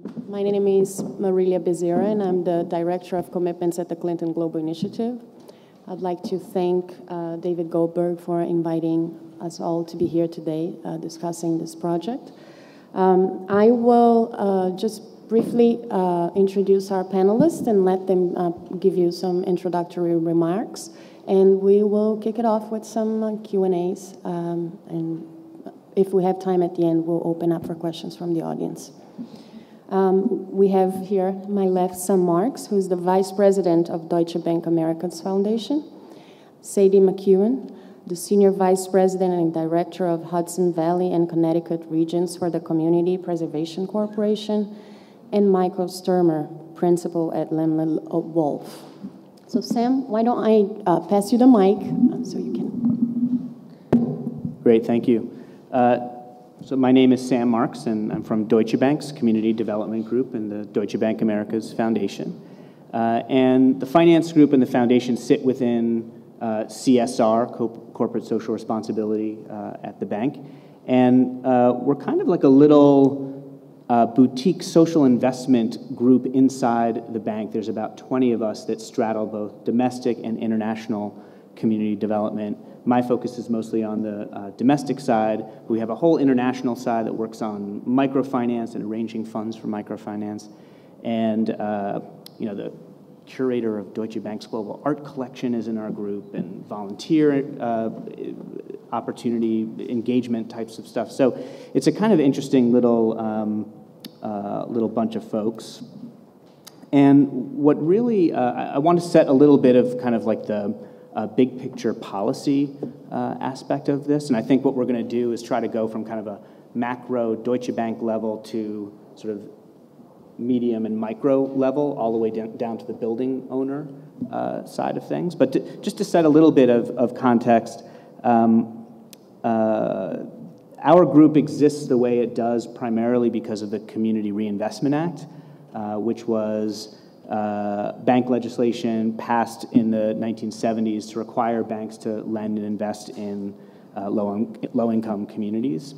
My name is Marilia Bezerra, and I'm the Director of Commitments at the Clinton Global Initiative. I'd like to thank David Goldberg for inviting us all to be here today discussing this project. I will just briefly introduce our panelists and let them give you some introductory remarks, and we will kick it off with some Q&As, and if we have time at the end, we'll open up for questions from the audience. We have here on my left Sam Marks, who's the Vice President of Deutsche Bank Americas Foundation, Sadie McKeown, the Senior Vice President and Director of Hudson Valley and Connecticut Regions for the Community Preservation Corporation, and Michael Sturmer, Principal at Lemle Wolff. So Sam, why don't I pass you the mic so you can... Great, thank you. So my name is Sam Marks, and I'm from Deutsche Bank's Community Development Group in the Deutsche Bank Americas Foundation. And the finance group and the foundation sit within CSR, Corporate Social Responsibility, at the bank. And we're kind of like a little boutique social investment group inside the bank. There's about 20 of us that straddle both domestic and international community development. My focus is mostly on the domestic side. We have a whole international side that works on microfinance and arranging funds for microfinance. And you know, the curator of Deutsche Bank's global art collection is in our group, and volunteer opportunity, engagement types of stuff. So it's a kind of interesting little bunch of folks. And what really, I want to set a little bit of kind of like the big picture policy aspect of this. And I think what we're going to do is try to go from kind of a macro Deutsche Bank level to sort of medium and micro level, all the way down to the building owner side of things. But just to set a little bit of context, our group exists the way it does primarily because of the Community Reinvestment Act, which was bank legislation passed in the 1970s to require banks to lend and invest in low-income communities.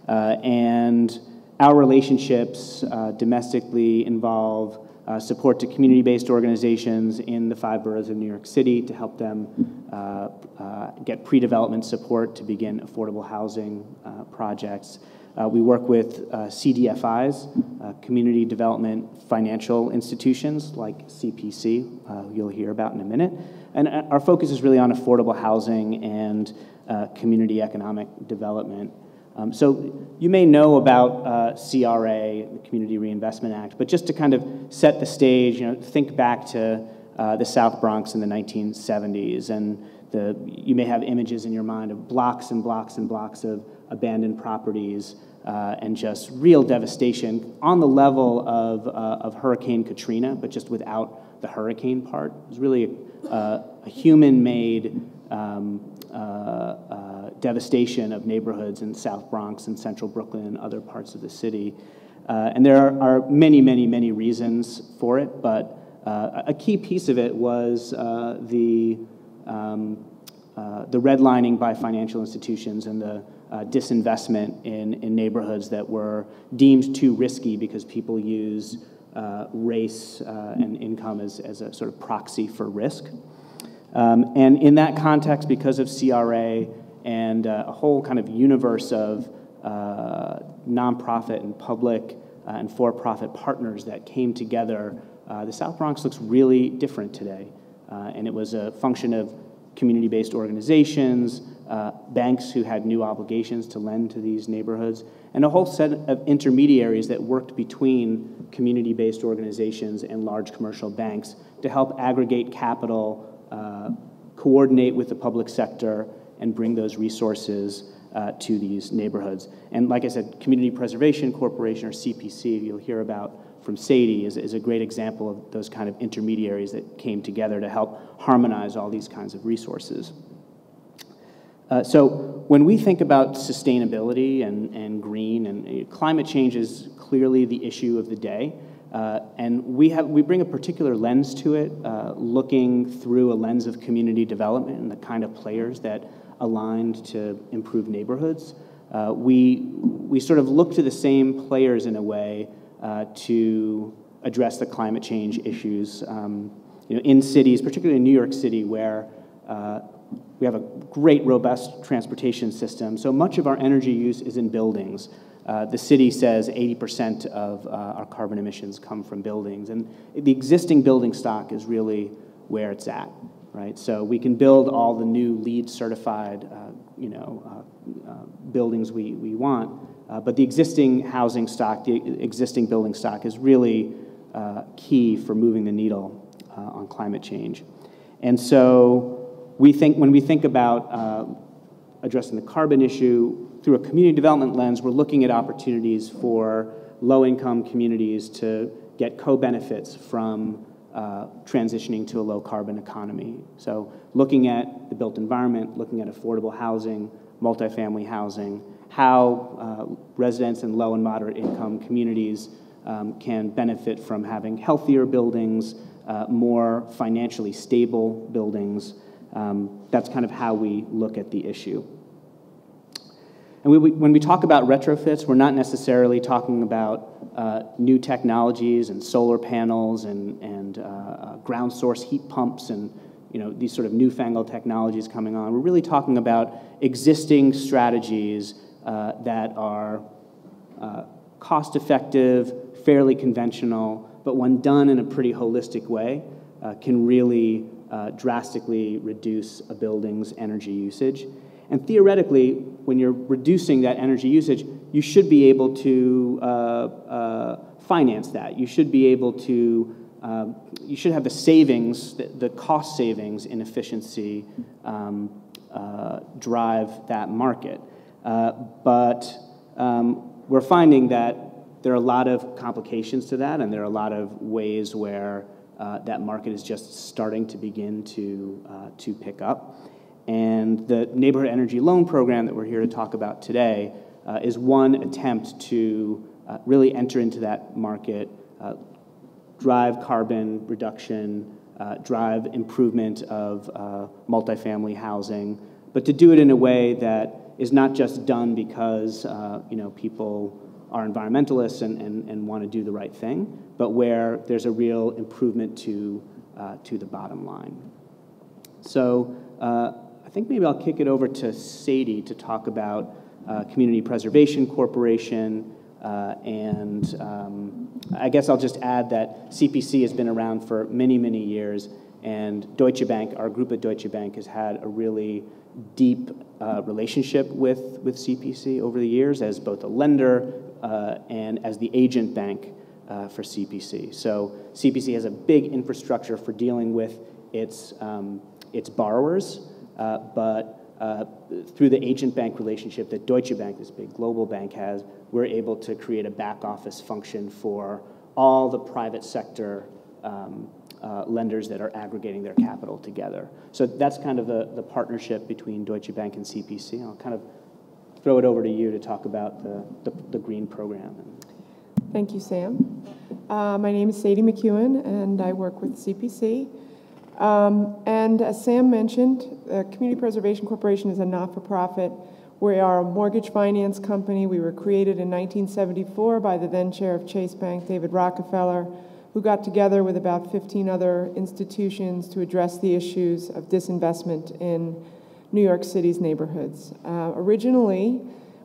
And our relationships domestically involve support to community-based organizations in the 5 boroughs of New York City to help them get pre-development support to begin affordable housing projects. We work with CDFIs, Community Development Financial Institutions like CPC, you'll hear about in a minute. And our focus is really on affordable housing and community economic development. So you may know about CRA, the Community Reinvestment Act, but just to kind of set the stage, you know, think back to the South Bronx in the 1970s, and you may have images in your mind of blocks and blocks and blocks of abandoned properties and just real devastation on the level of Hurricane Katrina, but just without the hurricane part. It was really a human-made devastation of neighborhoods in South Bronx and Central Brooklyn and other parts of the city. And there are many, many, many reasons for it, but a key piece of it was the redlining by financial institutions and the disinvestment in neighborhoods that were deemed too risky because people use race and income as a sort of proxy for risk. And in that context, because of CRA and a whole kind of universe of nonprofit and public and for-profit partners that came together, the South Bronx looks really different today. And it was a function of community-based organizations, banks who had new obligations to lend to these neighborhoods, and a whole set of intermediaries that worked between community-based organizations and large commercial banks to help aggregate capital, coordinate with the public sector, and bring those resources to these neighborhoods. And like I said, Community Preservation Corporation, or CPC, you'll hear about from Sadie, is a great example of those kind of intermediaries that came together to help harmonize all these kinds of resources. So when we think about sustainability and green, and climate change is clearly the issue of the day, and we bring a particular lens to it, looking through a lens of community development and the kind of players that aligned to improve neighborhoods. We sort of look to the same players in a way to address the climate change issues. In cities, particularly in New York City, where we have a great, robust transportation system, so much of our energy use is in buildings. The city says 80% of our carbon emissions come from buildings, and the existing building stock is really where it's at, right? So we can build all the new LEED certified, buildings we want, but the existing housing stock, the existing building stock is really key for moving the needle on climate change. And so when we think about addressing the carbon issue through a community development lens, we're looking at opportunities for low-income communities to get co-benefits from transitioning to a low-carbon economy. So looking at the built environment, looking at affordable housing, multifamily housing, how residents in low and moderate income communities can benefit from having healthier buildings, more financially stable buildings. That's kind of how we look at the issue. And when we talk about retrofits, we're not necessarily talking about new technologies and solar panels and ground source heat pumps and these sort of newfangled technologies coming on. We're really talking about existing strategies that are cost-effective, fairly conventional, but when done in a pretty holistic way, can really drastically reduce a building's energy usage. And theoretically, when you're reducing that energy usage, you should be able to finance that. You should be able to, you should have the savings, the cost savings in efficiency drive that market. But we're finding that there are a lot of complications to that, and there are a lot of ways where that market is just starting to begin to pick up. And the Neighborhood Energy Loan Program that we're here to talk about today is one attempt to really enter into that market, drive carbon reduction, drive improvement of multifamily housing, but to do it in a way that is not just done because people are environmentalists and want to do the right thing, but where there's a real improvement to the bottom line. So I think maybe I'll kick it over to Sadie to talk about Community Preservation Corporation, and I guess I'll just add that CPC has been around for many, many years, and Deutsche Bank, our group at Deutsche Bank, has had a really deep relationship with CPC over the years as both a lender and as the agent bank for CPC. So CPC has a big infrastructure for dealing with its borrowers, but through the agent bank relationship that Deutsche Bank, this big global bank, has, we're able to create a back office function for all the private sector lenders that are aggregating their capital together. So that's kind of the partnership between Deutsche Bank and CPC. I'll kind of throw it over to you to talk about the green program. Thank you, Sam. My name is Sadie McKeown, and I work with CPC. And as Sam mentioned, Community Preservation Corporation is a not-for-profit. We are a mortgage finance company. We were created in 1974 by the then chair of Chase Bank, David Rockefeller, who got together with about 15 other institutions to address the issues of disinvestment in New York City's neighborhoods. Originally,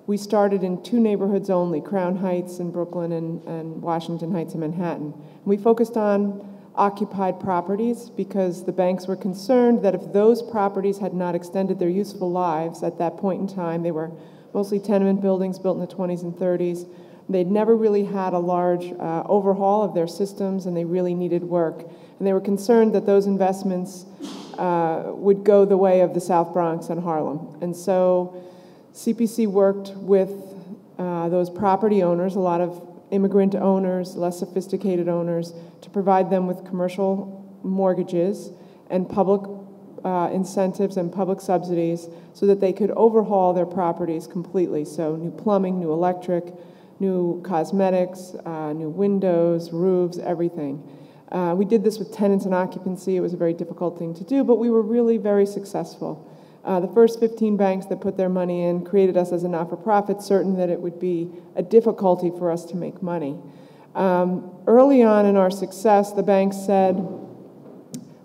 we started in 2 neighborhoods only, Crown Heights in Brooklyn and Washington Heights in Manhattan. We focused on occupied properties because the banks were concerned that if those properties had not extended their useful lives at that point in time, they were mostly tenement buildings built in the 20s and 30s. They'd never really had a large overhaul of their systems, and they really needed work. And they were concerned that those investments would go the way of the South Bronx and Harlem. And so CPC worked with those property owners, a lot of immigrant owners, less sophisticated owners, to provide them with commercial mortgages and public incentives and public subsidies so that they could overhaul their properties completely. So new plumbing, new electric, new cosmetics, new windows, roofs, everything. We did this with tenants and occupancy. It was a very difficult thing to do, but we were really very successful. The first 15 banks that put their money in created us as a not-for-profit, certain that it would be a difficulty for us to make money. Early on in our success, the bank said,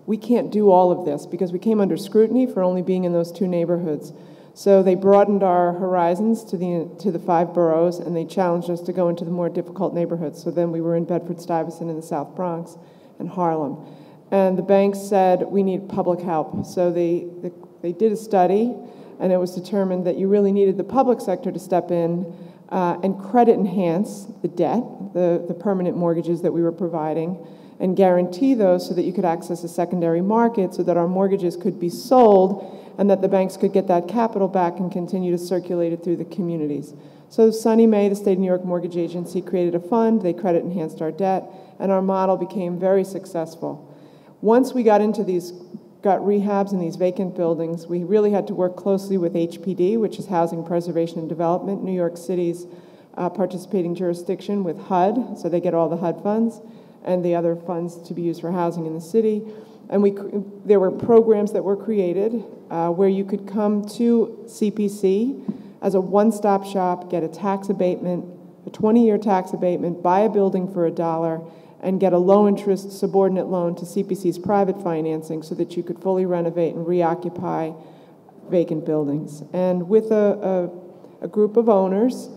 we can't do all of this because we came under scrutiny for only being in those 2 neighborhoods. So they broadened our horizons to the 5 boroughs, and they challenged us to go into the more difficult neighborhoods. So then we were in Bedford-Stuyvesant in the South Bronx and Harlem. And the bank said, we need public help. So they did a study, and it was determined that you really needed the public sector to step in and credit enhance the debt, the permanent mortgages that we were providing, and guarantee those so that you could access a secondary market so that our mortgages could be sold and that the banks could get that capital back and continue to circulate it through the communities. So Sunny Mae, the State of New York Mortgage Agency, created a fund. They credit enhanced our debt, and our model became very successful. Once we got rehabs in these vacant buildings, we really had to work closely with HPD, which is Housing Preservation and Development, New York City's participating jurisdiction, with HUD, so they get all the HUD funds and the other funds to be used for housing in the city. And there were programs that were created where you could come to CPC as a one-stop shop, get a tax abatement, a 20-year tax abatement, buy a building for $1, and get a low-interest subordinate loan to CPC's private financing so that you could fully renovate and reoccupy vacant buildings. And with a group of owners,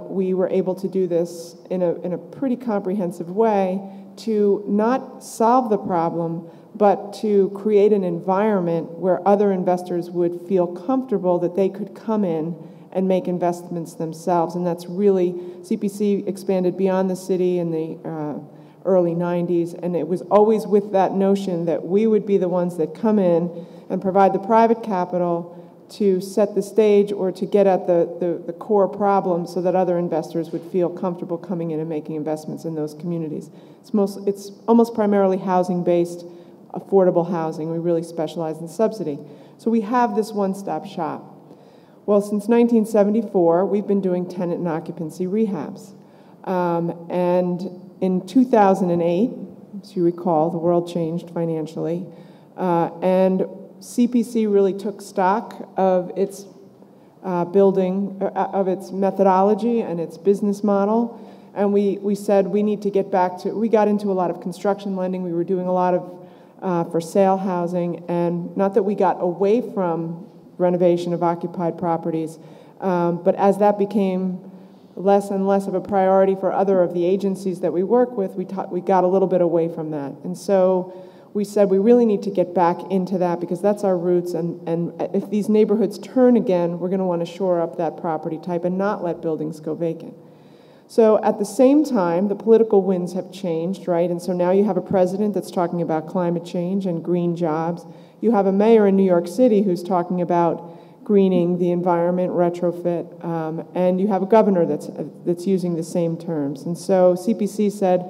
we were able to do this in a pretty comprehensive way to not solve the problem, but to create an environment where other investors would feel comfortable that they could come in and make investments themselves. And that's really, CPC expanded beyond the city in the early 90s, and it was always with that notion that we would be the ones that come in and provide the private capital to set the stage or to get at the core problem so that other investors would feel comfortable coming in and making investments in those communities. It's almost primarily housing-based, affordable housing. We really specialize in subsidy. So we have this one-stop shop. Well, since 1974, we've been doing tenant and occupancy rehabs. And in 2008, as you recall, the world changed financially, and CPC really took stock of its of its methodology and its business model, and we said we need to get back to, we got into a lot of construction lending, we were doing a lot of for sale housing, and not that we got away from renovation of occupied properties, but as that became less and less of a priority for other of the agencies that we work with, we got a little bit away from that. And so we said we really need to get back into that because that's our roots, and if these neighborhoods turn again, we're going to want to shore up that property type and not let buildings go vacant. So at the same time, the political winds have changed, right? And so now you have a president that's talking about climate change and green jobs. You have a mayor in New York City who's talking about greening the environment, retrofit, and you have a governor that's using the same terms. And so CPC said,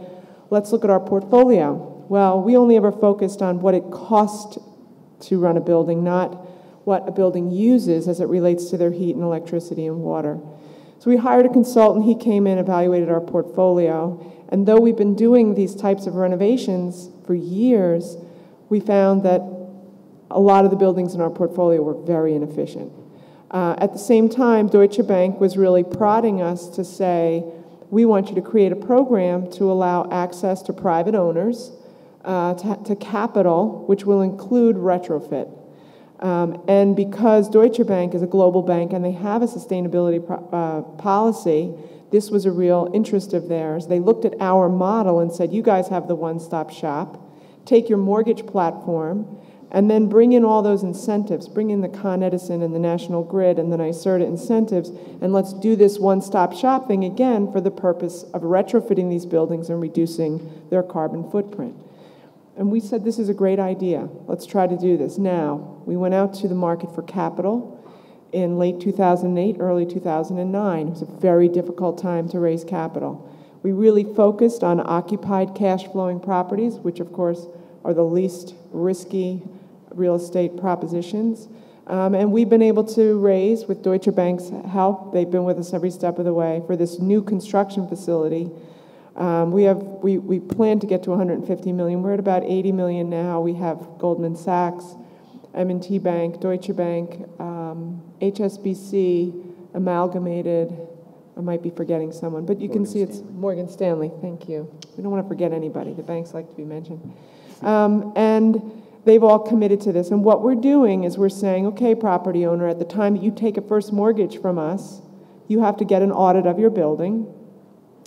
let's look at our portfolio. Well, we only ever focused on what it costs to run a building, not what a building uses as it relates to their heat and electricity and water. So we hired a consultant. He came in, evaluated our portfolio, and though we've been doing these types of renovations for years, we found that a lot of the buildings in our portfolio were very inefficient. At the same time, Deutsche Bank was really prodding us to say, we want you to create a program to allow access to private owners to capital, which will include retrofit. And because Deutsche Bank is a global bank and they have a sustainability policy, this was a real interest of theirs. They looked at our model and said, you guys have the one-stop shop, take your mortgage platform, and then bring in all those incentives, bring in the Con Edison and the National Grid and the NYSERDA incentives, and let's do this one-stop shop thing again for the purpose of retrofitting these buildings and reducing their carbon footprint. And we said, this is a great idea. Let's try to do this. Now, we went out to the market for capital in late 2008, early 2009. It was a very difficult time to raise capital. We really focused on occupied cash-flowing properties, which of course are the least risky real estate propositions. And we've been able to raise, with Deutsche Bank's help, they've been with us every step of the way, for this new construction facility. We plan to get to 150 million. We're at about 80 million now. We have Goldman Sachs, M&T Bank, Deutsche Bank, HSBC, Amalgamated, I might be forgetting someone, but you can see it's Morgan Stanley. Thank you. We don't want to forget anybody. The banks like to be mentioned. And they've all committed to this. And what we're doing is we're saying, okay, property owner, at the time that you take a first mortgage from us, you have to get an audit of your building,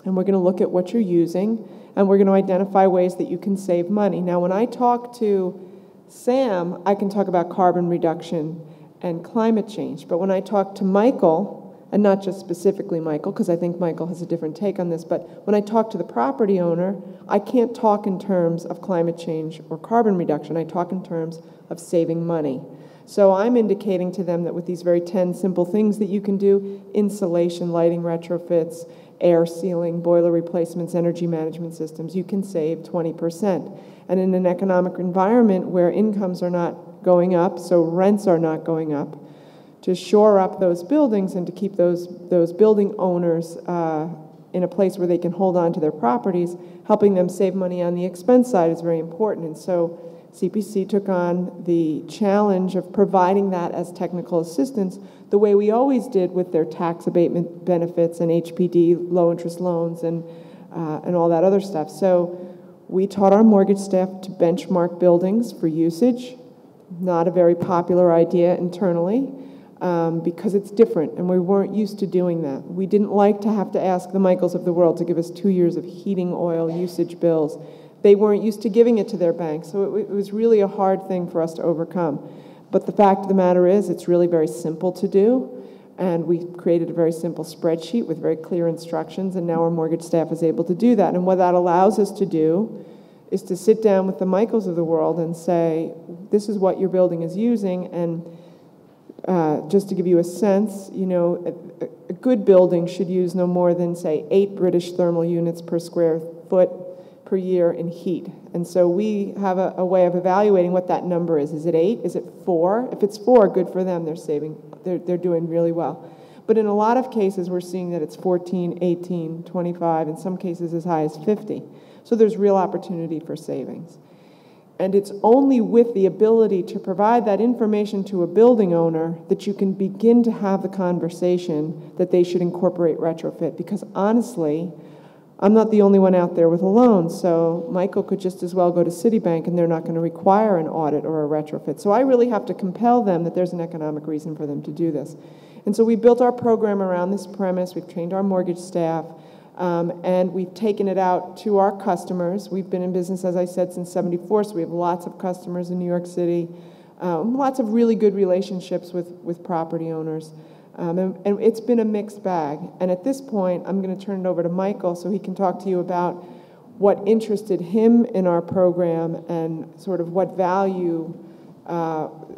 and we're going to look at what you're using, and we're going to identify ways that you can save money. Now, when I talk to Sam, I can talk about carbon reduction and climate change. But when I talk to Michael, and not just specifically Michael, because I think Michael has a different take on this, but when I talk to the property owner, I can't talk in terms of climate change or carbon reduction. I talk in terms of saving money. So I'm indicating to them that with these very 10 simple things that you can do, insulation, lighting retrofits, air sealing, boiler replacements, energy management systems, you can save 20%. And in an economic environment where incomes are not going up, so rents are not going up, to shore up those buildings and to keep those building owners in a place where they can hold on to their properties, helping them save money on the expense side is very important. And so CPC took on the challenge of providing that as technical assistance the way we always did with their tax abatement benefits and HPD, low interest loans, and all that other stuff. So we taught our mortgage staff to benchmark buildings for usage. Not a very popular idea internally, because it's different, and we weren't used to doing that. We didn't like to have to ask the Michaels of the world to give us 2 years of heating oil usage bills. They weren't used to giving it to their banks, so it was really a hard thing for us to overcome. But the fact of the matter is, it's really very simple to do, and we created a very simple spreadsheet with very clear instructions, and now our mortgage staff is able to do that. And what that allows us to do is to sit down with the Michaels of the world and say, this is what your building is using, and just to give you a sense, you know, a good building should use no more than, say, 8 British thermal units per square foot per year in heat. And so we have a way of evaluating what that number is. Is it 8? Is it 4? If it's 4, good for them. They're doing really well. But in a lot of cases, we're seeing that it's 14, 18, 25, in some cases as high as 50. So there's real opportunity for savings. And it's only with the ability to provide that information to a building owner that you can begin to have the conversation that they should incorporate retrofit. Because honestly, I'm not the only one out there with a loan, so Michael could just as well go to Citibank and they're not going to require an audit or a retrofit. So I really have to compel them that there's an economic reason for them to do this. And so we built our program around this premise. We've trained our mortgage staff. And we've taken it out to our customers. We've been in business, as I said, since '74, so we have lots of customers in New York City, lots of really good relationships with property owners. And it's been a mixed bag. And at this point, I'm going to turn it over to Michael so he can talk to you about what interested him in our program and sort of what value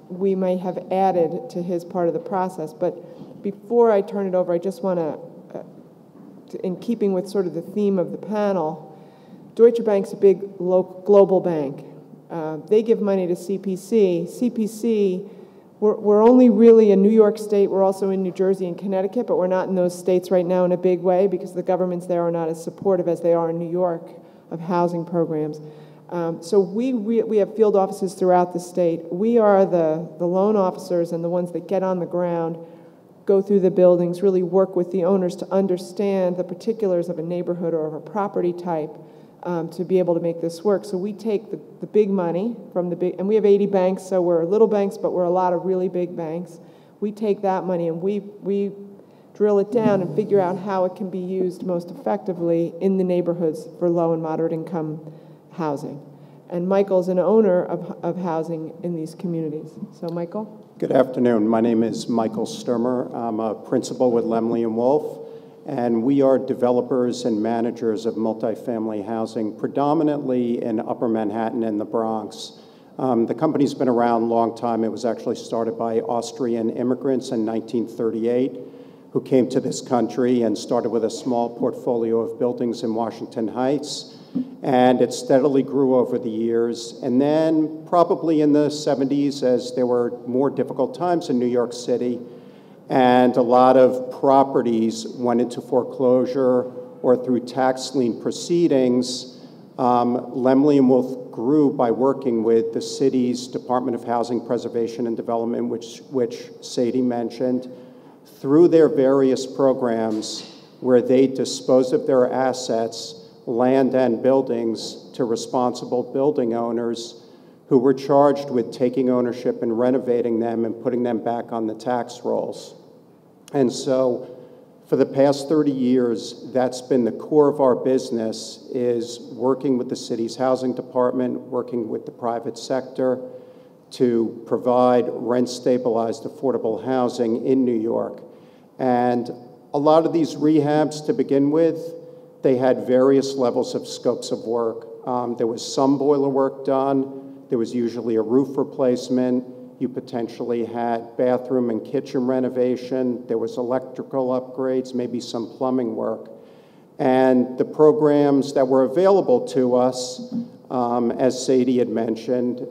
we may have added to his part of the process. But before I turn it over, I just want to, in keeping with sort of the theme of the panel, Deutsche Bank's a big global bank. They give money to CPC. CPC, we're only really in New York State. We're also in New Jersey and Connecticut, but we're not in those states right now in a big way because the governments there are not as supportive as they are in New York of housing programs. So we have field offices throughout the state. We are the loan officers and the ones that get on the ground, go through the buildings, really work with the owners to understand the particulars of a neighborhood or of a property type to be able to make this work. So we take the big money from the big, and we have 80 banks, so we're little banks, but we're a lot of really big banks. We take that money and we drill it down and figure out how it can be used most effectively in the neighborhoods for low and moderate income housing. And Michael's an owner of housing in these communities. So Michael? Good afternoon. My name is Michael Sturmer. I'm a principal with Lemley Wolf, and we are developers and managers of multifamily housing, predominantly in Upper Manhattan and the Bronx. The company's been around a long time. It was actually started by Austrian immigrants in 1938 who came to this country and started with a small portfolio of buildings in Washington Heights. And it steadily grew over the years. And then probably in the 70s, as there were more difficult times in New York City, and a lot of properties went into foreclosure or through tax lien proceedings, Lemley Wolf grew by working with the city's Department of Housing Preservation and Development, which Sadie mentioned. Through their various programs, where they dispose of their assets, land and buildings, to responsible building owners who were charged with taking ownership and renovating them and putting them back on the tax rolls. And so for the past 30 years, that's been the core of our business, is working with the city's housing department, working with the private sector to provide rent-stabilized affordable housing in New York. And a lot of these rehabs, to begin with, they had various levels of scopes of work. There was some boiler work done. There was usually a roof replacement. You potentially had bathroom and kitchen renovation. There was electrical upgrades, maybe some plumbing work. And the programs that were available to us, as Sadie had mentioned,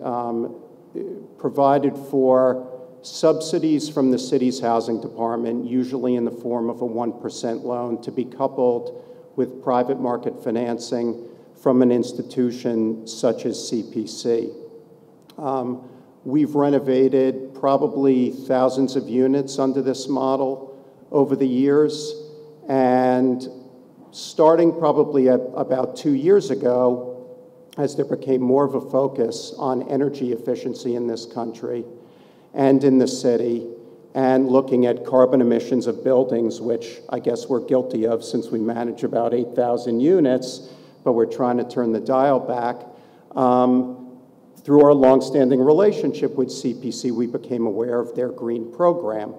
provided for subsidies from the city's housing department, usually in the form of a 1% loan, to be coupled with private market financing from an institution such as CPC. We've renovated probably thousands of units under this model over the years, and starting probably about 2 years ago, as there became more of a focus on energy efficiency in this country and in the city, and looking at carbon emissions of buildings, which I guess we're guilty of since we manage about 8,000 units, but we're trying to turn the dial back. Through our longstanding relationship with CPC, we became aware of their green program.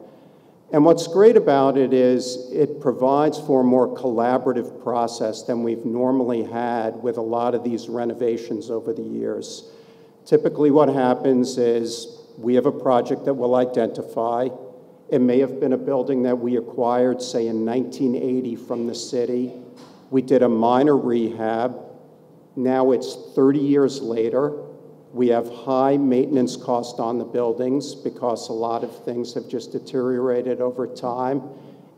And what's great about it is it provides for a more collaborative process than we've normally had with a lot of these renovations over the years. Typically what happens is we have a project that we'll identify. It may have been a building that we acquired, say, in 1980 from the city. We did a minor rehab. Now it's 30 years later. We have high maintenance cost on the buildings because a lot of things have just deteriorated over time.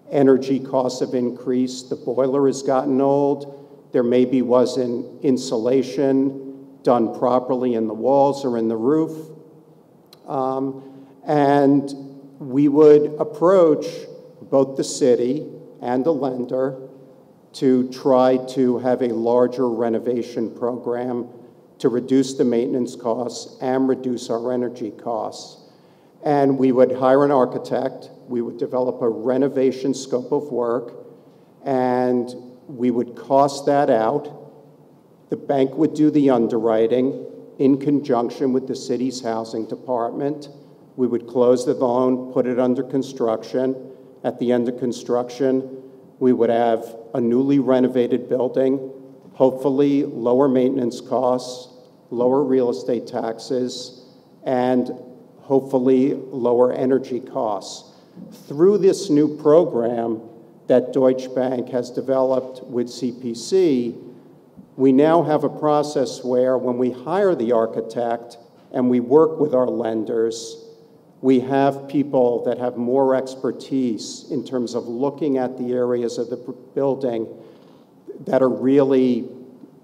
Energy costs have increased. The boiler has gotten old. There maybe wasn't insulation done properly in the walls or in the roof. And we would approach both the city and the lender to try to have a larger renovation program to reduce the maintenance costs and reduce our energy costs. And we would hire an architect, we would develop a renovation scope of work, and we would cost that out. The bank would do the underwriting in conjunction with the city's housing department. We would close the loan, put it under construction. At the end of construction, we would have a newly renovated building, hopefully lower maintenance costs, lower real estate taxes, and hopefully lower energy costs. Through this new program that Deutsche Bank has developed with CPC, we now have a process where when we hire the architect and we work with our lenders, we have people that have more expertise in terms of looking at the areas of the building that are really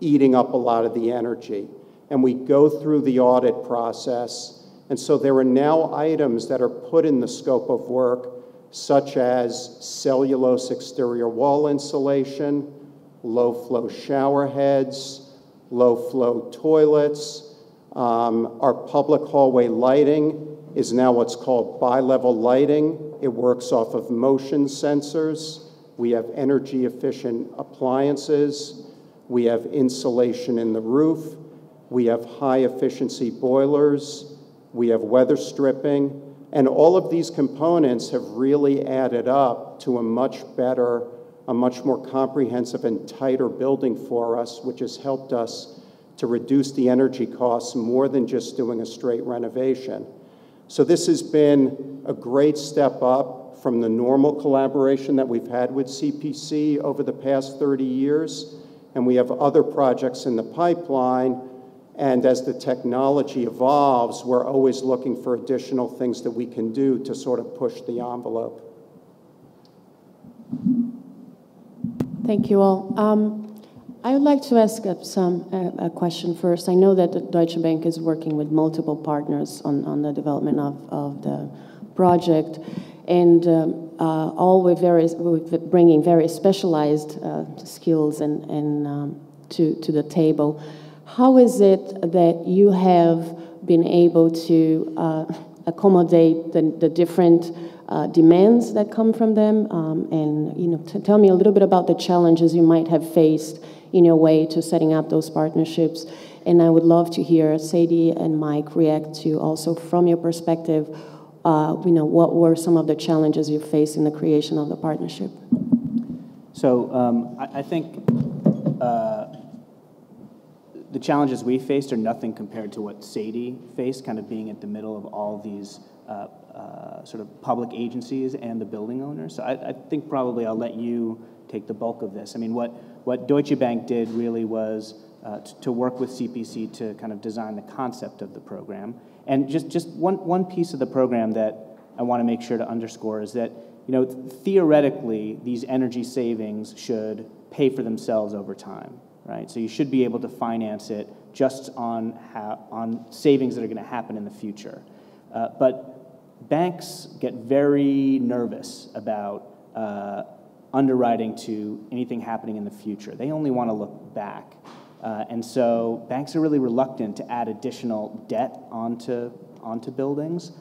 eating up a lot of the energy. And we go through the audit process. And so there are now items that are put in the scope of work, such as cellulose exterior wall insulation, low-flow shower heads, low-flow toilets. Our public hallway lighting is now what's called bi-level lighting. It works off of motion sensors. We have energy-efficient appliances. We have insulation in the roof. We have high-efficiency boilers. We have weather stripping. And all of these components have really added up to a much better, a much more comprehensive and tighter building for us, which has helped us to reduce the energy costs more than just doing a straight renovation. So this has been a great step up from the normal collaboration that we've had with CPC over the past 30 years. And we have other projects in the pipeline. And as the technology evolves, we're always looking for additional things that we can do to sort of push the envelope. Thank you all. I would like to ask a question first. I know that the Deutsche Bank is working with multiple partners on the development of the project. and all with bringing very specialized skills and to the table. How is it that you have been able to accommodate the different demands that come from them? And tell me a little bit about the challenges you might have faced in your way to setting up those partnerships. And I would love to hear Sadie and Mike react to also from your perspective, what were some of the challenges you faced in the creation of the partnership? So I think the challenges we faced are nothing compared to what Sadie faced, kind of being at the middle of all these sort of public agencies and the building owners. So I think probably I'll let you take the bulk of this. I mean, what Deutsche Bank did really was to work with CPC to kind of design the concept of the program. And just one piece of the program that I want to make sure to underscore is that, theoretically, these energy savings should pay for themselves over time, right? So you should be able to finance it just on savings that are going to happen in the future. But banks get very nervous about underwriting to anything happening in the future. They only want to look back. And so banks are really reluctant to add additional debt onto buildings,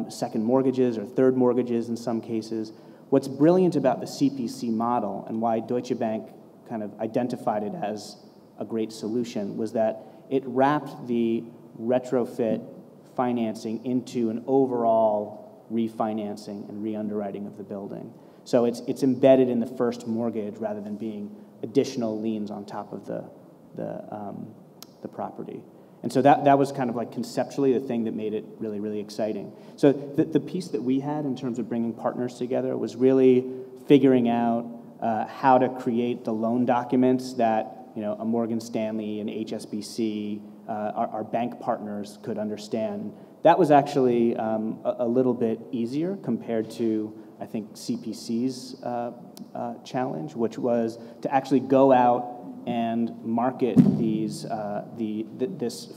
second mortgages or third mortgages in some cases. What's brilliant about the CPC model and why Deutsche Bank kind of identified it as a great solution was that it wrapped the retrofit financing into an overall refinancing and re-underwriting of the building. So it's embedded in the first mortgage rather than being additional liens on top of the property. And so that was kind of like conceptually the thing that made it really, really exciting. So the piece that we had in terms of bringing partners together was really figuring out how to create the loan documents that a Morgan Stanley and HSBC, our bank partners, could understand. That was actually a little bit easier compared to, I think, CPC's challenge, which was to actually go out and market this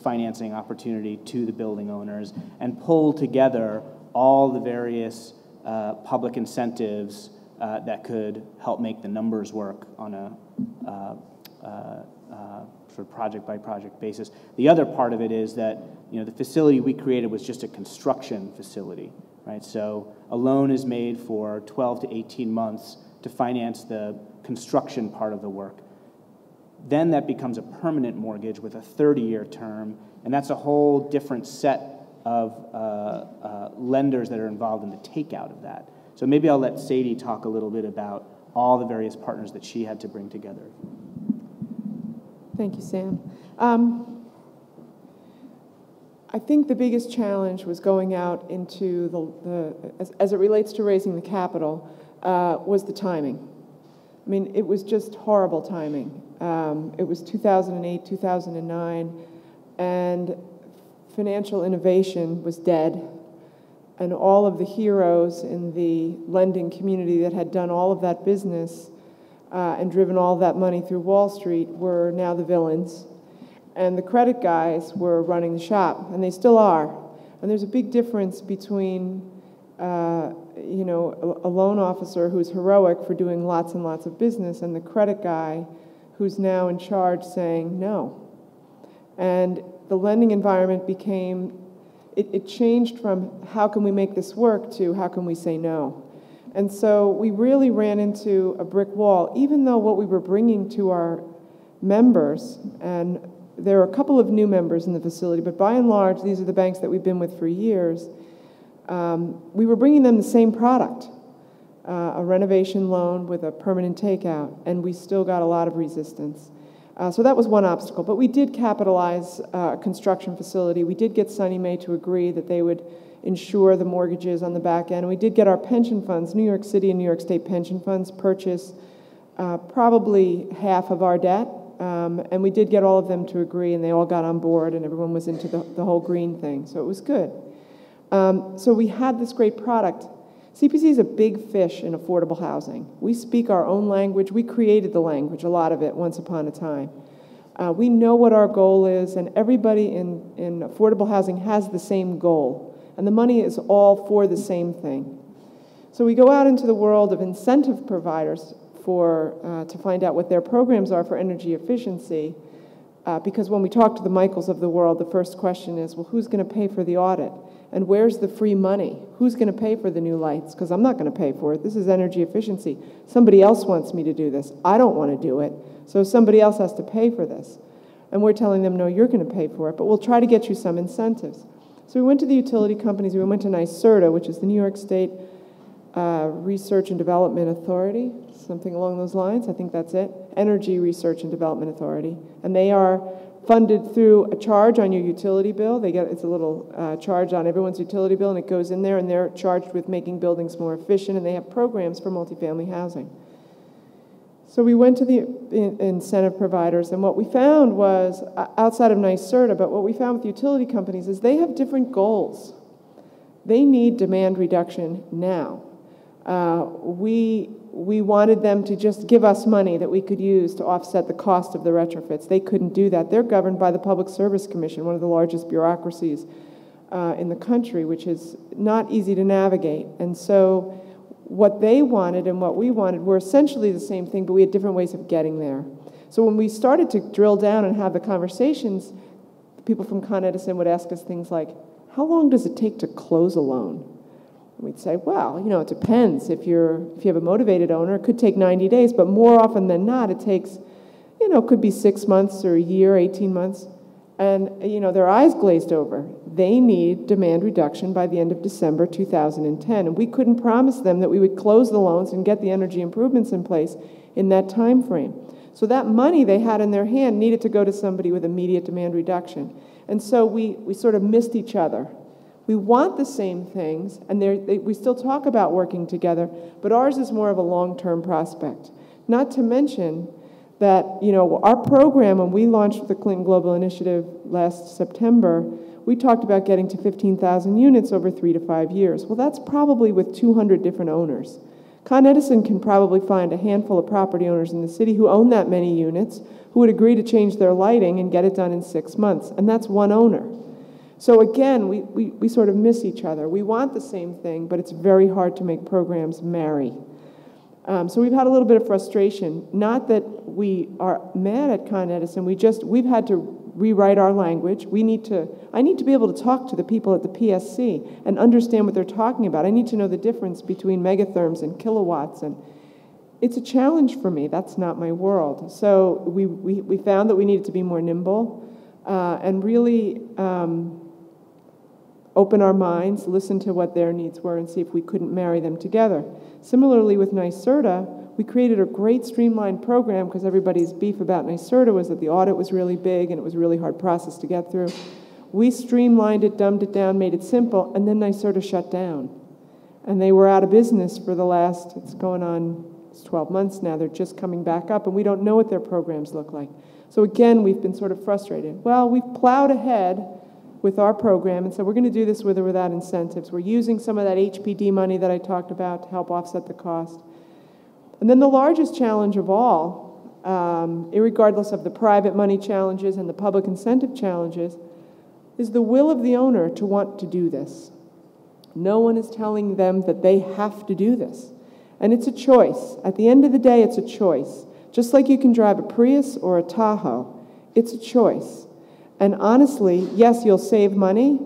financing opportunity to the building owners and pull together all the various public incentives that could help make the numbers work on a sort of project-by-project basis. The other part of it is that the facility we created was just a construction facility, right? So a loan is made for 12 to 18 months to finance the construction part of the work. Then that becomes a permanent mortgage with a 30-year term, and that's a whole different set of lenders that are involved in the takeout of that. So maybe I'll let Sadie talk a little bit about all the various partners that she had to bring together. Thank you, Sam. I think the biggest challenge was going out into as it relates to raising the capital, was the timing. I mean, it was just horrible timing. It was 2008, 2009, and financial innovation was dead. And all of the heroes in the lending community that had done all of that business and driven all of that money through Wall Street were now the villains. And the credit guys were running the shop, and they still are. And there's a big difference between a loan officer who's heroic for doing lots and lots of business and the credit guy who's now in charge saying no. And the lending environment became, it changed from how can we make this work to how can we say no. And so we really ran into a brick wall, even though what we were bringing to our members, and there are a couple of new members in the facility, but by and large, these are the banks that we've been with for years. We were bringing them the same product, a renovation loan with a permanent takeout, and we still got a lot of resistance. So that was one obstacle, but we did capitalize a construction facility. We did get Sunny Mae to agree that they would insure the mortgages on the back end. We did get our pension funds, New York City and New York State pension funds, purchase probably half of our debt, and we did get all of them to agree, and they all got on board, and everyone was into the whole green thing, so it was good. So we had this great product. CPC is a big fish in affordable housing. We speak our own language. We created the language, a lot of it, once upon a time. We know what our goal is, and everybody in affordable housing has the same goal, and the money is all for the same thing. So we go out into the world of incentive providers to find out what their programs are for energy efficiency, because when we talk to the Michaels of the world, the first question is, well, who's going to pay for the audit? And where's the free money? Who's going to pay for the new lights? Because I'm not going to pay for it. This is energy efficiency. Somebody else wants me to do this. I don't want to do it. So somebody else has to pay for this. And we're telling them, no, you're going to pay for it, but we'll try to get you some incentives. So we went to the utility companies. We went to NYSERDA, which is the New York State Research and Development Authority, something along those lines. I think that's it. Energy Research and Development Authority. And they are funded through a charge on your utility bill. It's a little charge on everyone's utility bill, and it goes in there, and they're charged with making buildings more efficient, and they have programs for multifamily housing. So we went to the incentive providers, and what we found was, outside of NYSERDA, but what we found with utility companies is they have different goals. They need demand reduction now. We wanted them to just give us money that we could use to offset the cost of the retrofits. They couldn't do that. They're governed by the Public Service Commission, one of the largest bureaucracies in the country, which is not easy to navigate. And so what they wanted and what we wanted were essentially the same thing, but we had different ways of getting there. So when we started to drill down and have the conversations, people from Con Edison would ask us things like, how long does it take to close a loan? And we'd say, well, it depends. If you have a motivated owner, it could take 90 days, but more often than not, it takes, could be 6 months or a year, 18 months. And, their eyes glazed over. They need demand reduction by the end of December 2010. And we couldn't promise them that we would close the loans and get the energy improvements in place in that time frame. So that money they had in their hand needed to go to somebody with immediate demand reduction. And so we sort of missed each other. We want the same things, and we still talk about working together, but ours is more of a long-term prospect. Not to mention that, our program, when we launched the Clinton Global Initiative last September, we talked about getting to 15,000 units over 3 to 5 years. Well, that's probably with 200 different owners. Con Edison can probably find a handful of property owners in the city who own that many units, who would agree to change their lighting and get it done in 6 months, and that's one owner. So again, we sort of miss each other. We want the same thing, but it's very hard to make programs marry. So we've had a little bit of frustration. Not that we are mad at Con Edison, we've had to rewrite our language. I need to be able to talk to the people at the PSC and understand what they're talking about. I need to know the difference between megatherms and kilowatts, and it's a challenge for me. That's not my world. So we found that we needed to be more nimble and really open our minds, listen to what their needs were, and see if we couldn't marry them together. Similarly, with NYSERDA, we created a great streamlined program because everybody's beef about NYSERDA was that the audit was really big and it was a really hard process to get through. We streamlined it, dumbed it down, made it simple, and then NYSERDA shut down. And they were out of business for the last, it's 12 months now. They're just coming back up, and we don't know what their programs look like. So again, we've been sort of frustrated. Well, we've plowed ahead with our program and said we're going to do this with or without incentives. We're using some of that HPD money that I talked about to help offset the cost. And then the largest challenge of all, irregardless of the private money challenges and the public incentive challenges, is the will of the owner to want to do this. No one is telling them that they have to do this. And it's a choice. At the end of the day, it's a choice. Just like you can drive a Prius or a Tahoe, it's a choice. And honestly, yes, you'll save money,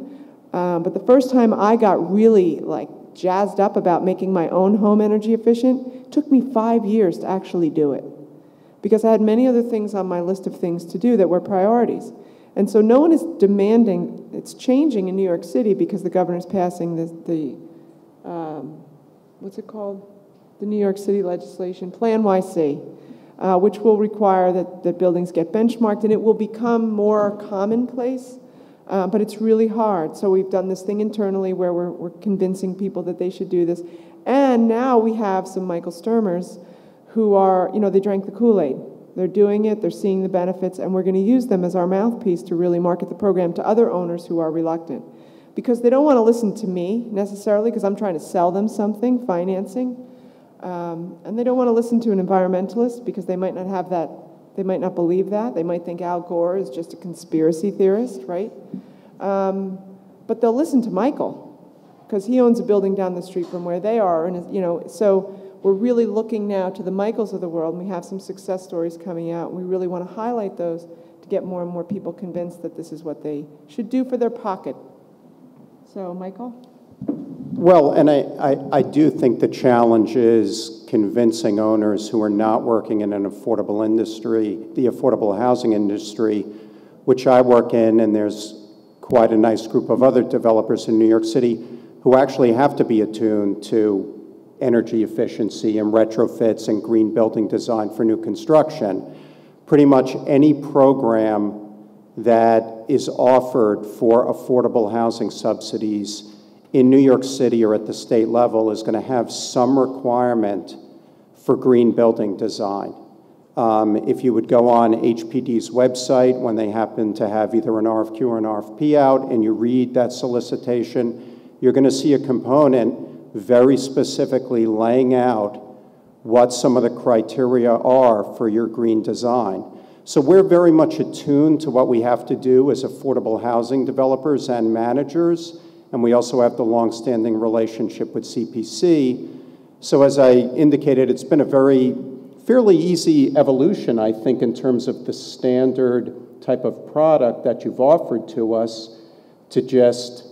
but the first time I got really jazzed up about making my own home energy efficient, it took me 5 years to actually do it, because I had many other things on my list of things to do that were priorities. And so no one is demanding, it's changing in New York City because the governor's passing what's it called? The New York City legislation, Plan YC. Which will require that buildings get benchmarked, and it will become more commonplace, but it's really hard. So we've done this thing internally where we're convincing people that they should do this. And now we have some Michael Sturmers who are, they drank the Kool-Aid. They're doing it, they're seeing the benefits, and we're going to use them as our mouthpiece to really market the program to other owners who are reluctant. Because they don't want to listen to me necessarily, because I'm trying to sell them something, financing. And they don't want to listen to an environmentalist because they might not have that, they might not believe that. They might think Al Gore is just a conspiracy theorist, right? But they'll listen to Michael. because he owns a building down the street from where they are, and, you know, so we're really looking now to the Michaels of the world, and we have some success stories coming out, and we really want to highlight those to get more and more people convinced that this is what they should do for their pocket. So, Michael? Well, and I do think the challenge is convincing owners who are not working in an affordable industry, the affordable housing industry, which I work in, and there's quite a nice group of other developers in New York City who actually have to be attuned to energy efficiency and retrofits and green building design for new construction. Pretty much any program that is offered for affordable housing subsidies in New York City or at the state level is going to have some requirement for green building design. If you would go on HPD's website when they happen to have either an RFQ or an RFP out and you read that solicitation, you're going to see a component very specifically laying out what some of the criteria are for your green design. So we're very much attuned to what we have to do as affordable housing developers and managers, and we also have the long-standing relationship with CPC. So as I indicated, it's been a fairly easy evolution, I think, in terms of the standard type of product that you've offered to us to just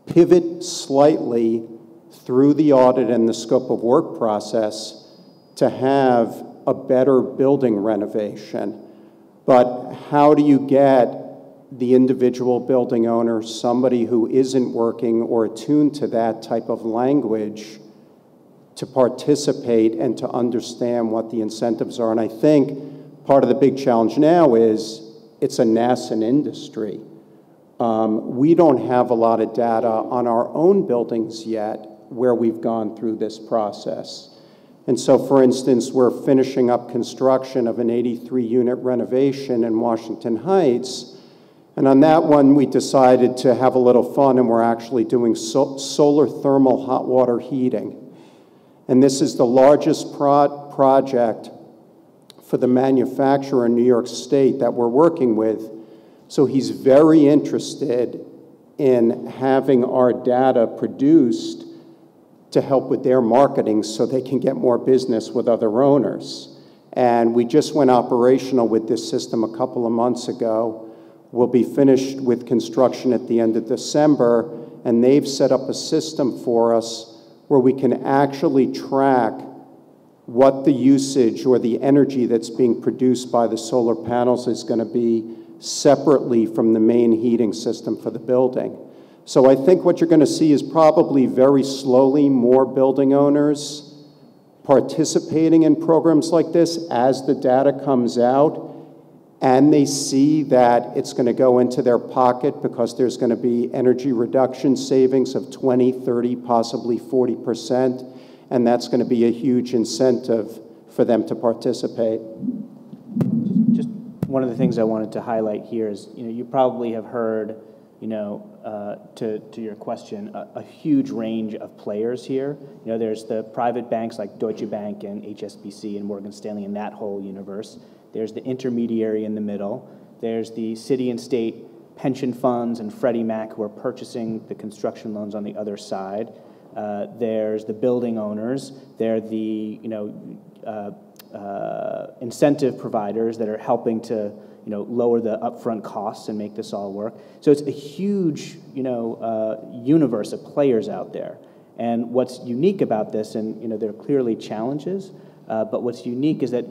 pivot slightly through the audit and the scope of work process to have a better building renovation. But how do you get the individual building owner, somebody who isn't working or attuned to that type of language, to participate and to understand what the incentives are? And I think part of the big challenge now is it's a nascent industry. We don't have a lot of data on our own buildings yet where we've gone through this process. And so, for instance, we're finishing up construction of an 83-unit renovation in Washington Heights, and on that one, we decided to have a little fun, and we're actually doing solar thermal hot water heating. And this is the largest project for the manufacturer in New York State that we're working with. So he's very interested in having our data produced to help with their marketing so they can get more business with other owners. And we just went operational with this system a couple of months ago. We'll be finished with construction at the end of December, and they've set up a system for us where we can actually track what the usage or the energy that's being produced by the solar panels is going to be separately from the main heating system for the building. So I think what you're going to see is probably very slowly more building owners participating in programs like this as the data comes out and they see that it's going to go into their pocket because there's going to be energy reduction savings of 20, 30, possibly 40%, and that's going to be a huge incentive for them to participate. Just one of the things I wanted to highlight here is, you probably have heard, to your question, a huge range of players here. There's the private banks like Deutsche Bank and HSBC and Morgan Stanley in that whole universe. There's the intermediary in the middle. There's the city and state pension funds and Freddie Mac who are purchasing the construction loans on the other side. There's the building owners. They're the incentive providers that are helping to lower the upfront costs and make this all work. So it's a huge universe of players out there. And what's unique about this, and there are clearly challenges, but what's unique is that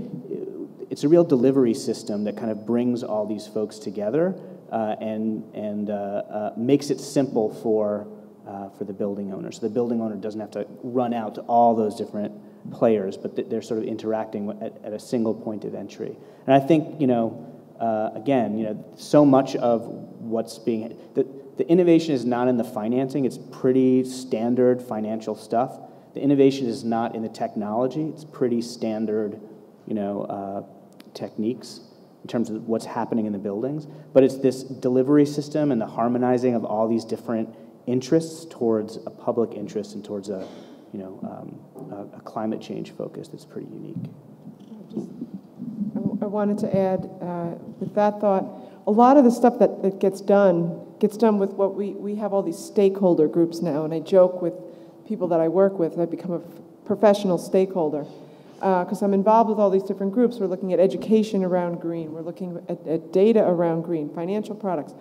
it's a real delivery system that kind of brings all these folks together and makes it simple for the building owner. So the building owner doesn't have to run out to all those different players, but they're sort of interacting at a single point of entry. And I think, again, so much of what's being, the innovation is not in the financing. It's pretty standard financial stuff. The innovation is not in the technology. It's pretty standard, techniques in terms of what's happening in the buildings. But it's this delivery system and the harmonizing of all these different interests towards a public interest and towards a climate change focus that's pretty unique. I wanted to add, with that thought, a lot of the stuff that gets done with what we have all these stakeholder groups now, and I joke with people that I work with, I've become a professional stakeholder, because I'm involved with all these different groups. We're looking at education around green, we're looking at data around green, financial products.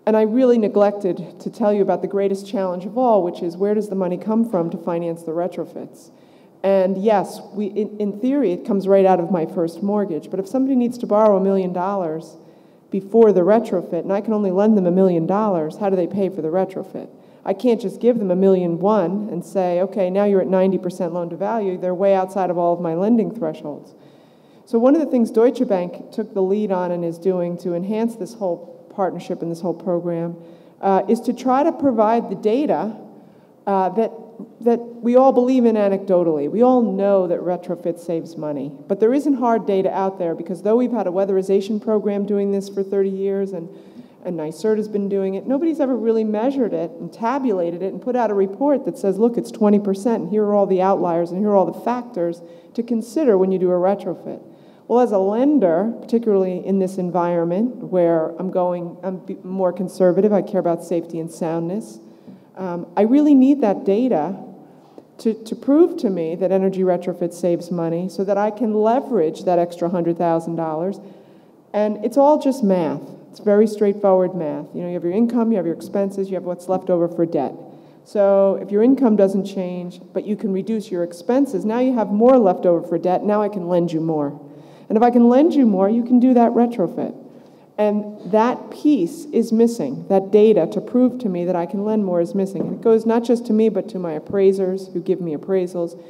And I really neglected to tell you about the greatest challenge of all, which is where does the money come from to finance the retrofits? And yes, in theory, it comes right out of my first mortgage, but if somebody needs to borrow $1 million before the retrofit, and I can only lend them $1 million, how do they pay for the retrofit? I can't just give them $1.1 million and say, okay, now you're at 90% loan to value. They're way outside of all of my lending thresholds. So one of the things Deutsche Bank took the lead on and is doing to enhance this whole partnership and this whole program is to try to provide the data that we all believe in anecdotally. We all know that retrofit saves money, but there isn't hard data out there, because though we've had a weatherization program doing this for 30 years and NYSERD has been doing it, nobody's ever really measured it and tabulated it and put out a report that says, look, it's 20%, and here are all the outliers, and here are all the factors to consider when you do a retrofit. Well, as a lender, particularly in this environment where I'm more conservative, I care about safety and soundness, I really need that data to prove to me that energy retrofit saves money so that I can leverage that extra $100,000. And it's all just math. It's very straightforward math. You know, you have your income, you have your expenses, you have what's left over for debt. So if your income doesn't change, but you can reduce your expenses, now you have more left over for debt, now I can lend you more. And if I can lend you more, you can do that retrofit. And that piece is missing. That data to prove to me that I can lend more is missing. And it goes not just to me, but to my appraisers who give me appraisals.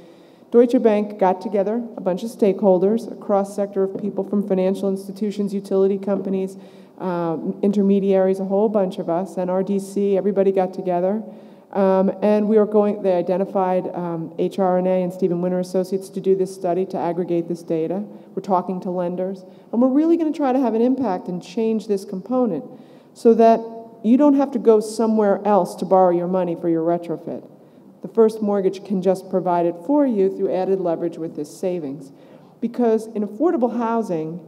Deutsche Bank got together a bunch of stakeholders, a cross-sector of people from financial institutions, utility companies, intermediaries, a whole bunch of us, NRDC, everybody got together. And they identified HRNA and Stephen Winter Associates to do this study, to aggregate this data. We're talking to lenders. And we're really going to try to have an impact and change this component so that you don't have to go somewhere else to borrow your money for your retrofit. The first mortgage can just provide it for you through added leverage with this savings. Because in affordable housing,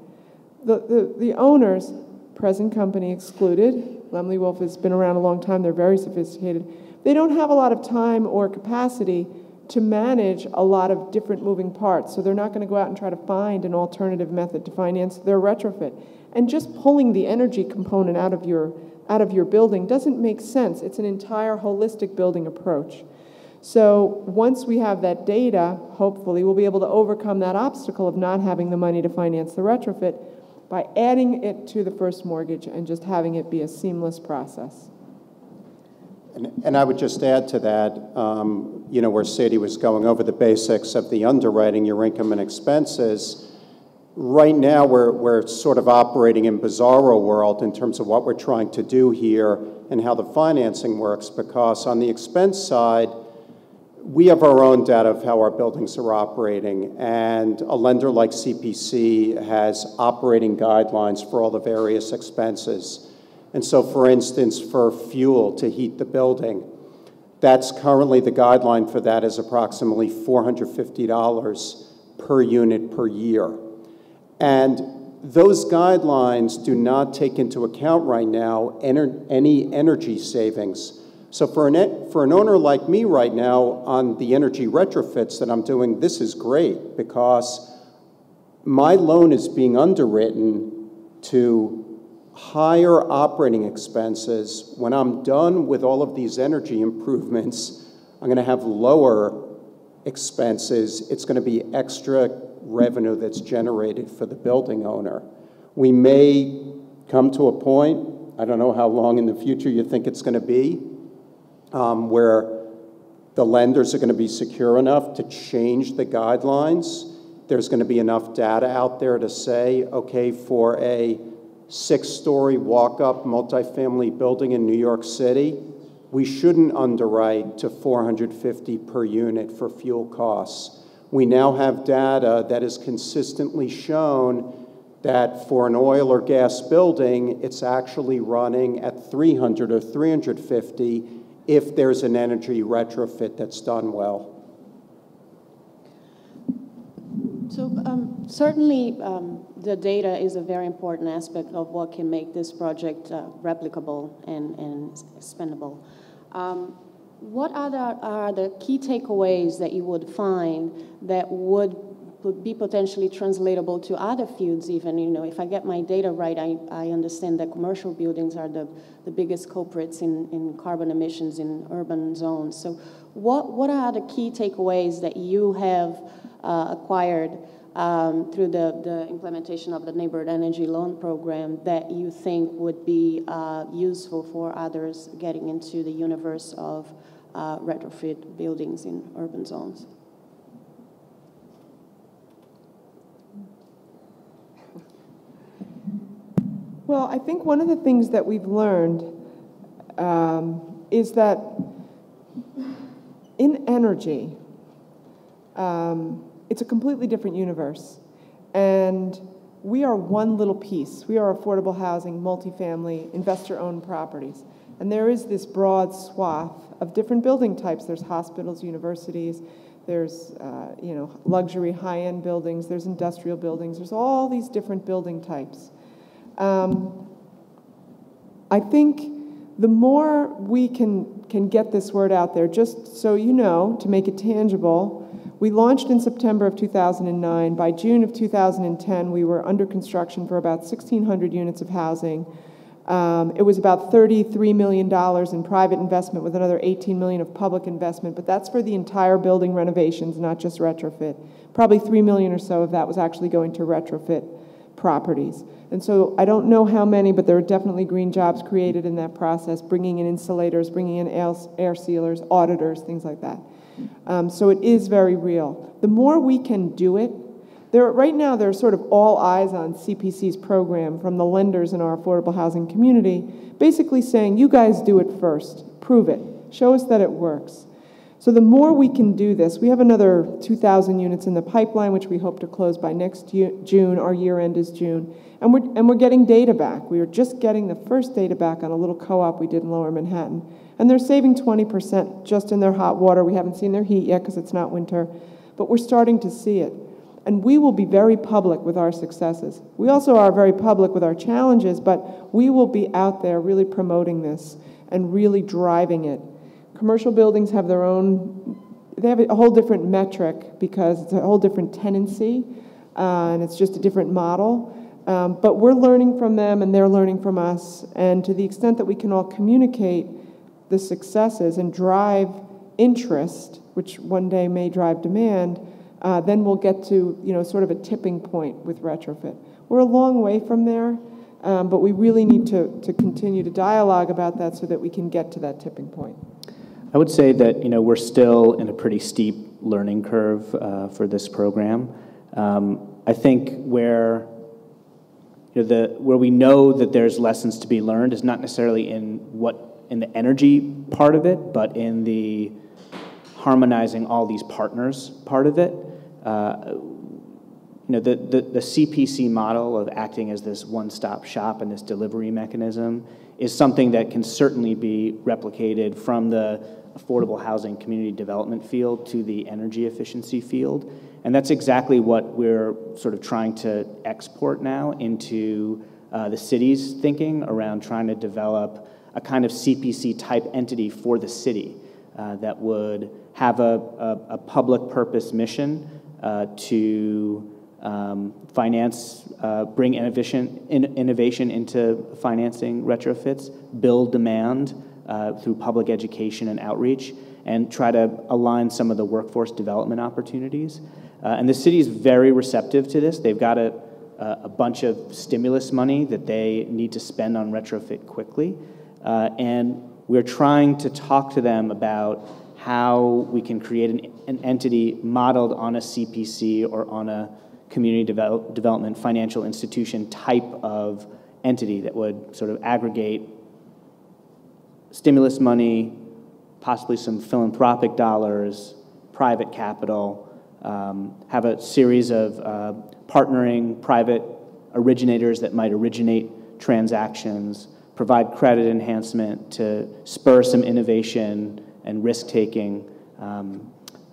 the owners, present company excluded, Lemley Wolf has been around a long time, they're very sophisticated, they don't have a lot of time or capacity to manage a lot of different moving parts. So they're not going to go out and try to find an alternative method to finance their retrofit. And just pulling the energy component out of your building doesn't make sense. It's an entire holistic building approach. So once we have that data, hopefully we'll be able to overcome that obstacle of not having the money to finance the retrofit by adding it to the first mortgage and just having it be a seamless process. And I would just add to that, you know, where Sadie was going over the basics of the underwriting, your income and expenses. Right now, we're sort of operating in bizarro world in terms of what we're trying to do here and how the financing works, because on the expense side, we have our own data of how our buildings are operating, and a lender like CPC has operating guidelines for all the various expenses. And so, for instance, for fuel to heat the building, that's currently the guideline for that is approximately $450 per unit per year. And those guidelines do not take into account right now any energy savings. So for an owner like me right now on the energy retrofits that I'm doing, this is great because my loan is being underwritten to higher operating expenses. When I'm done with all of these energy improvements, I'm going to have lower expenses. It's going to be extra revenue that's generated for the building owner. We may come to a point, I don't know how long in the future you think it's going to be, where the lenders are going to be secure enough to change the guidelines. There's going to be enough data out there to say, okay, for a 6-story walk-up multifamily building in New York City, we shouldn't underwrite to $450 per unit for fuel costs. We now have data that has consistently shown that for an oil or gas building, it's actually running at $300 or $350 if there's an energy retrofit that's done well. So certainly the data is a very important aspect of what can make this project replicable and spendable. What are the key takeaways that you would find that would be potentially translatable to other fields even? You know, if I get my data right, I understand that commercial buildings are the biggest culprits in carbon emissions in urban zones. So what are the key takeaways that you have acquired through the implementation of the Neighborhood Energy Loan Program that you think would be useful for others getting into the universe of retrofit buildings in urban zones? Well, I think one of the things that we've learned is that in energy, it's a completely different universe. And we are one little piece. We are affordable housing, multifamily, investor-owned properties. And there is this broad swath of different building types. There's hospitals, universities, there's luxury high-end buildings, there's industrial buildings, there's all these different building types. I think the more we can get this word out there, just so you know, to make it tangible, we launched in September of 2009. By June of 2010, we were under construction for about 1,600 units of housing. It was about $33 million in private investment with another $18 million of public investment, but that's for the entire building renovations, not just retrofit. Probably $3 million or so of that was actually going to retrofit properties. And so I don't know how many, but there are definitely green jobs created in that process, bringing in insulators, bringing in air sealers, auditors, things like that. So it is very real. The more we can do it, right now there's sort of all eyes on CPC's program from the lenders in our affordable housing community, basically saying, you guys do it first, prove it, show us that it works. So the more we can do this, we have another 2,000 units in the pipeline, which we hope to close by next June. Our year end is June. And we're getting data back. We are just getting the first data back on a little co-op we did in Lower Manhattan. And they're saving 20% just in their hot water. We haven't seen their heat yet because it's not winter, but we're starting to see it. And we will be very public with our successes. We also are very public with our challenges, but we will be out there really promoting this and really driving it. Commercial buildings have their own, they have a whole different metric because it's a whole different tenancy, and it's just a different model. But we're learning from them and they're learning from us. And to the extent that we can all communicate the successes and drive interest, which one day may drive demand, then we'll get to, sort of a tipping point with retrofit. We're a long way from there, but we really need to continue to dialogue about that so that we can get to that tipping point. I would say that we're still in a pretty steep learning curve for this program. I think where we know that there's lessons to be learned is not necessarily in the energy part of it, but in the harmonizing all these partners part of it. The CPC model of acting as this one-stop shop and this delivery mechanism is something that can certainly be replicated from the affordable housing community development field to the energy efficiency field. And that's exactly what we're sort of trying to export now into the city's thinking around trying to develop a kind of CPC-type entity for the city that would have a public purpose mission to finance, bring innovation into financing retrofits, build demand through public education and outreach, and try to align some of the workforce development opportunities. And the city is very receptive to this. They've got a bunch of stimulus money that they need to spend on retrofit quickly. And we're trying to talk to them about how we can create an entity modeled on a CPC or on a community development financial institution type of entity that would sort of aggregate stimulus money, possibly some philanthropic dollars, private capital, have a series of partnering private originators that might originate transactions, provide credit enhancement to spur some innovation and risk-taking,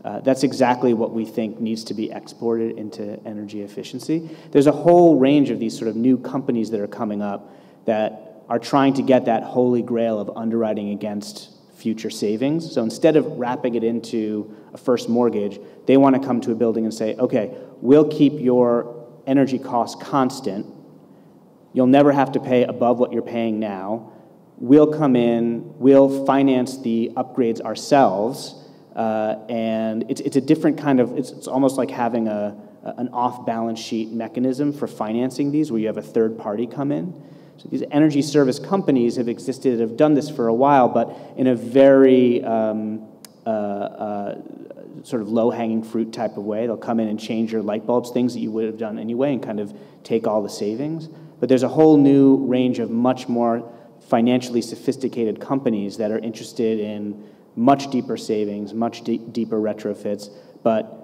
That's exactly what we think needs to be exported into energy efficiency. There's a whole range of these sort of new companies that are coming up that are trying to get that holy grail of underwriting against future savings. So instead of wrapping it into a first mortgage, they want to come to a building and say, okay, we'll keep your energy costs constant. You'll never have to pay above what you're paying now. We'll come in, we'll finance the upgrades ourselves, and it's a different kind of, it's almost like having an off-balance sheet mechanism for financing these, where you have a third party come in. So these energy service companies have existed, have done this for a while, but in a very sort of low-hanging fruit type of way. They'll come in and change your light bulbs, things that you would have done anyway, and kind of take all the savings. But there's a whole new range of much more financially sophisticated companies that are interested in much deeper savings, much deeper retrofits, but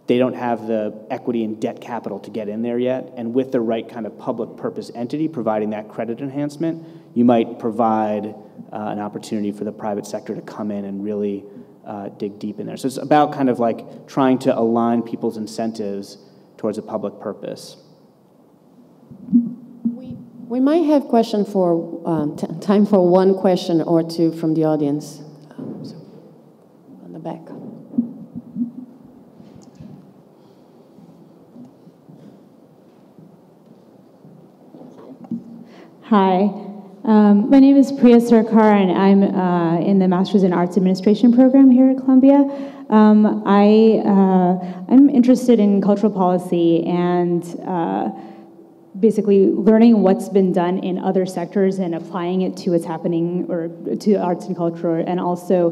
they don't have the equity and debt capital to get in there yet. And with the right kind of public purpose entity providing that credit enhancement, you might provide an opportunity for the private sector to come in and really dig deep in there. So it's about kind of like trying to align people's incentives towards a public purpose. We might have question for time for one question or two from the audience. So, on the back. Hi, my name is Priya Sarkar, and I'm in the Master's in Arts Administration program here at Columbia. I'm interested in cultural policy and basically learning what's been done in other sectors and applying it to what's happening or to arts and culture, and also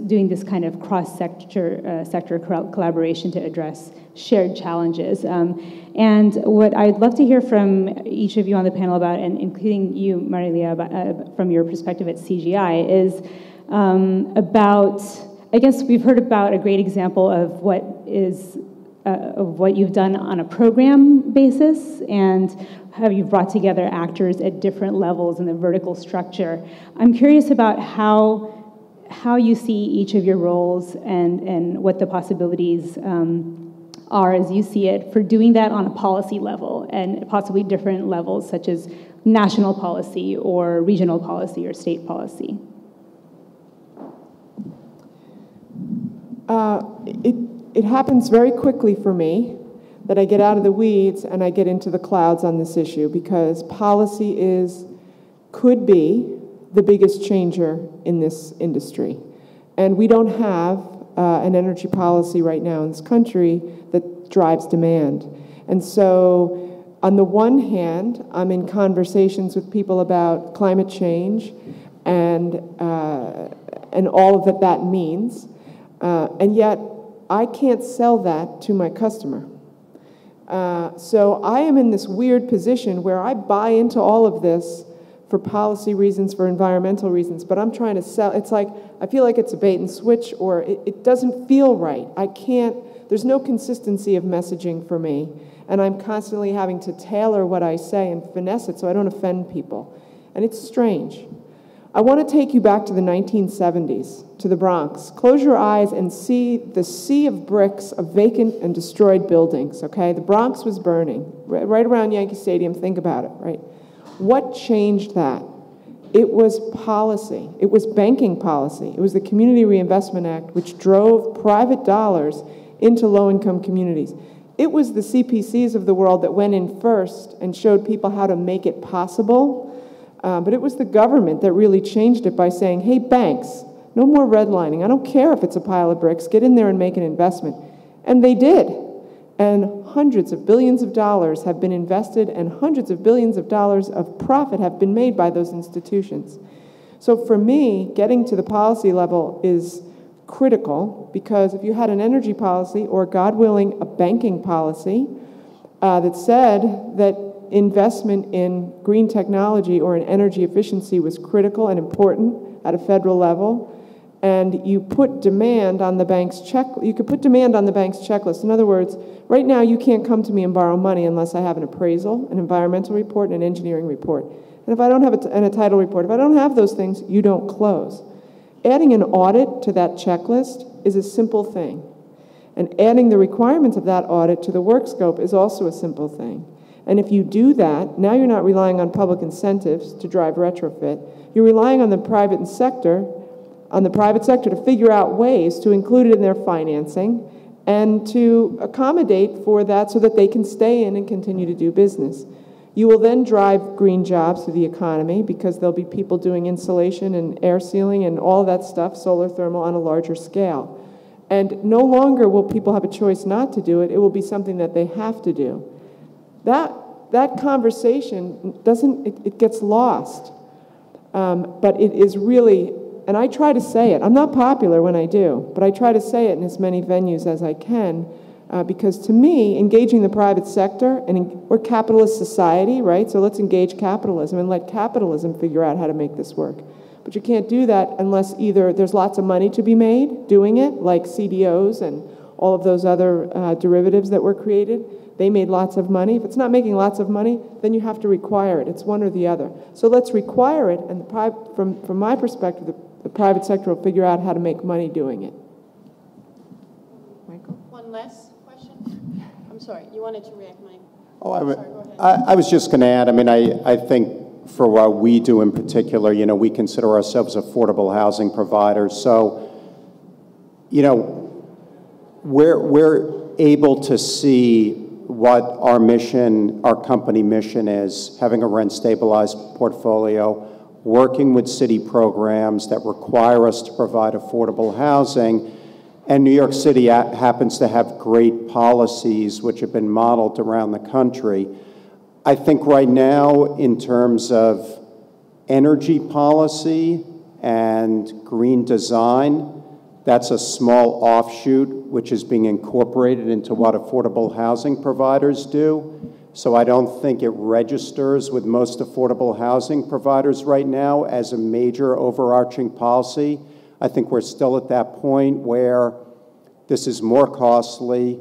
doing this kind of sector collaboration to address shared challenges. And what I'd love to hear from each of you on the panel about, and including you, Marilia, from your perspective at CGI, is about, I guess we've heard about a great example of what you've done on a program basis, and how you've brought together actors at different levels in the vertical structure. I'm curious about how you see each of your roles and what the possibilities are as you see it for doing that on a policy level and possibly different levels such as national policy or regional policy or state policy. It happens very quickly for me that I get out of the weeds and I get into the clouds on this issue, because policy could be the biggest changer in this industry. And we don't have an energy policy right now in this country that drives demand. And so on the one hand, I'm in conversations with people about climate change and all of that means, and yet I can't sell that to my customer. So I am in this weird position where I buy into all of this for policy reasons, for environmental reasons, but I'm trying to sell. It's like, I feel like it's a bait and switch, or it doesn't feel right. There's no consistency of messaging for me, and I'm constantly having to tailor what I say and finesse it so I don't offend people. And it's strange. I want to take you back to the 1970s, to the Bronx. Close your eyes and see the sea of bricks of vacant and destroyed buildings, okay? The Bronx was burning, right around Yankee Stadium. Think about it, right? What changed that? It was policy. It was banking policy. It was the Community Reinvestment Act, which drove private dollars into low-income communities. It was the CPCs of the world that went in first and showed people how to make it possible. But it was the government that really changed it by saying, hey, banks, no more redlining. I don't care if it's a pile of bricks. Get in there and make an investment. And they did. And hundreds of billions of dollars have been invested, and hundreds of billions of dollars of profit have been made by those institutions. So for me, getting to the policy level is critical, because if you had an energy policy, or God willing, a banking policy, that said that investment in green technology or in energy efficiency was critical and important at a federal level, and you put demand on the bank's you could put demand on the bank's checklist. In other words, right now you can't come to me and borrow money unless I have an appraisal, an environmental report, and an engineering report. And if I don't have a title report, if I don't have those things, you don't close. Adding an audit to that checklist is a simple thing. And adding the requirements of that audit to the work scope is also a simple thing. And if you do that, now you're not relying on public incentives to drive retrofit. You're relying on the private sector to figure out ways to include it in their financing and to accommodate for that so that they can stay in and continue to do business. You will then drive green jobs through the economy because there'll be people doing insulation and air sealing and all that stuff, solar thermal, on a larger scale. And no longer will people have a choice not to do it. It will be something that they have to do. That conversation it gets lost. But it is really, and I try to say it. I'm not popular when I do, but I try to say it in as many venues as I can. Because to me, engaging the private sector, and we're a capitalist society, right? So let's engage capitalism and let capitalism figure out how to make this work. But you can't do that unless either there's lots of money to be made doing it, like CDOs and all of those other derivatives that were created. They made lots of money. If it's not making lots of money, then you have to require it. It's one or the other. So let's require it, and from my perspective, the private sector will figure out how to make money doing it. Michael? One last question? I'm sorry, you wanted to react, Mike. Oh, sorry, go ahead. I was just going to add, I mean, I think for what we do in particular, you know, we consider ourselves affordable housing providers. So, you know, we're able to see what our mission, our company mission is, having a rent-stabilized portfolio, working with city programs that require us to provide affordable housing. And New York City happens to have great policies which have been modeled around the country. I think right now, in terms of energy policy and green design, that's a small offshoot which is being incorporated into what affordable housing providers do. So I don't think it registers with most affordable housing providers right now as a major overarching policy. I think we're still at that point where this is more costly,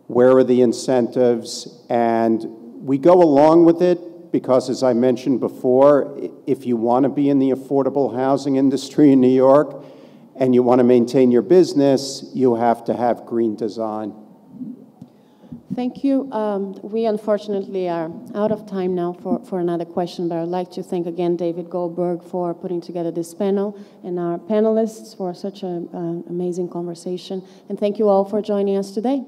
where are the incentives, and we go along with it because, as I mentioned before, if you want to be in the affordable housing industry in New York and you want to maintain your business, you have to have green design. Thank you. We unfortunately are out of time now for another question, but I'd like to thank again David Goldberg for putting together this panel and our panelists for such an amazing conversation. And thank you all for joining us today.